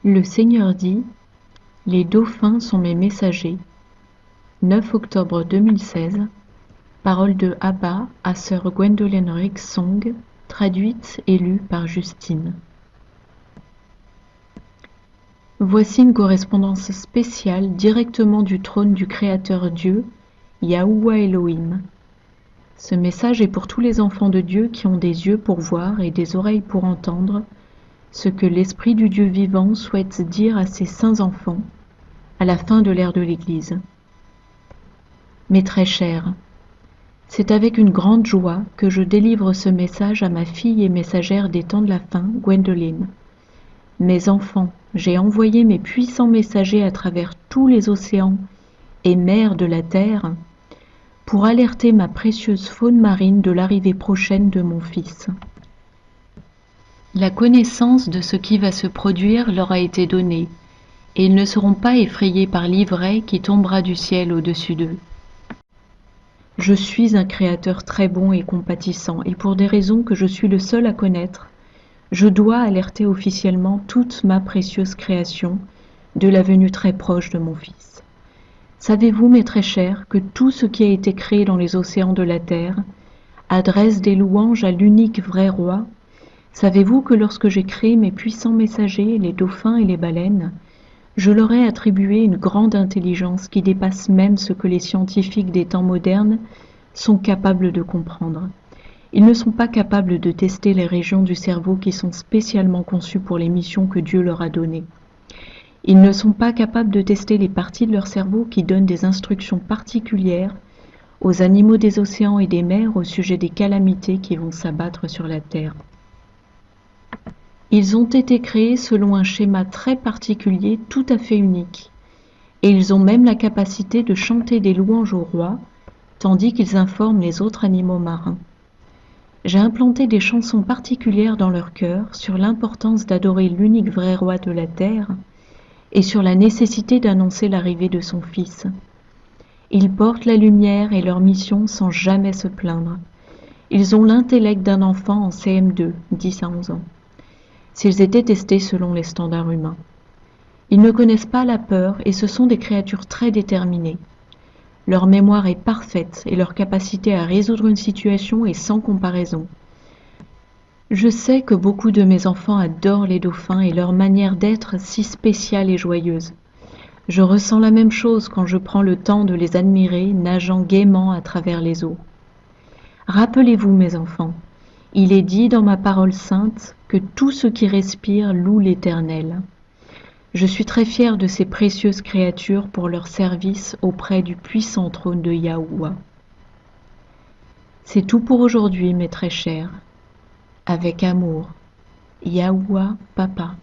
Le Seigneur dit: Les dauphins sont mes messagers. 9 octobre 2016. Paroles de Abba à sœur Gwendolyn Rigsong, traduite et lue par Justine. Voici une correspondance spéciale directement du trône du Créateur Dieu, Yahuwah Elohim. Ce message est pour tous les enfants de Dieu qui ont des yeux pour voir et des oreilles pour entendre ce que l'Esprit du Dieu vivant souhaite dire à ses saints enfants à la fin de l'ère de l'Église. Mes très chers, c'est avec une grande joie que je délivre ce message à ma fille et messagère des temps de la fin, Gwendolyn. Mes enfants, j'ai envoyé mes puissants messagers à travers tous les océans et mers de la terre pour alerter ma précieuse faune marine de l'arrivée prochaine de mon fils. La connaissance de ce qui va se produire leur a été donnée, et ils ne seront pas effrayés par l'ivraie qui tombera du ciel au-dessus d'eux. Je suis un Créateur très bon et compatissant, et pour des raisons que je suis le seul à connaître, je dois alerter officiellement toute ma précieuse création de la venue très proche de mon Fils. Savez-vous, mes très chers, que tout ce qui a été créé dans les océans de la terre adresse des louanges à l'unique vrai roi? Savez-vous que lorsque j'ai créé mes puissants messagers, les dauphins et les baleines, je leur ai attribué une grande intelligence qui dépasse même ce que les scientifiques des temps modernes sont capables de comprendre. Ils ne sont pas capables de tester les régions du cerveau qui sont spécialement conçues pour les missions que Dieu leur a données. Ils ne sont pas capables de tester les parties de leur cerveau qui donnent des instructions particulières aux animaux des océans et des mers au sujet des calamités qui vont s'abattre sur la terre. Ils ont été créés selon un schéma très particulier, tout à fait unique, et ils ont même la capacité de chanter des louanges au roi, tandis qu'ils informent les autres animaux marins. J'ai implanté des chansons particulières dans leur cœur sur l'importance d'adorer l'unique vrai roi de la terre et sur la nécessité d'annoncer l'arrivée de son Fils. Ils portent la lumière et leur mission sans jamais se plaindre. Ils ont l'intellect d'un enfant en CM2, 10 à 11 ans, s'ils étaient testés selon les standards humains. Ils ne connaissent pas la peur et ce sont des créatures très déterminées. Leur mémoire est parfaite et leur capacité à résoudre une situation est sans comparaison. Je sais que beaucoup de mes enfants adorent les dauphins et leur manière d'être si spéciale et joyeuse. Je ressens la même chose quand je prends le temps de les admirer nageant gaiement à travers les eaux. Rappelez-vous, mes enfants, il est dit dans ma parole sainte que tout ce qui respire loue l'Éternel. Je suis très fière de ces précieuses créatures pour leur service auprès du puissant trône de Yahuwah. C'est tout pour aujourd'hui, mes très chers. Avec amour, Yahuwah Papa.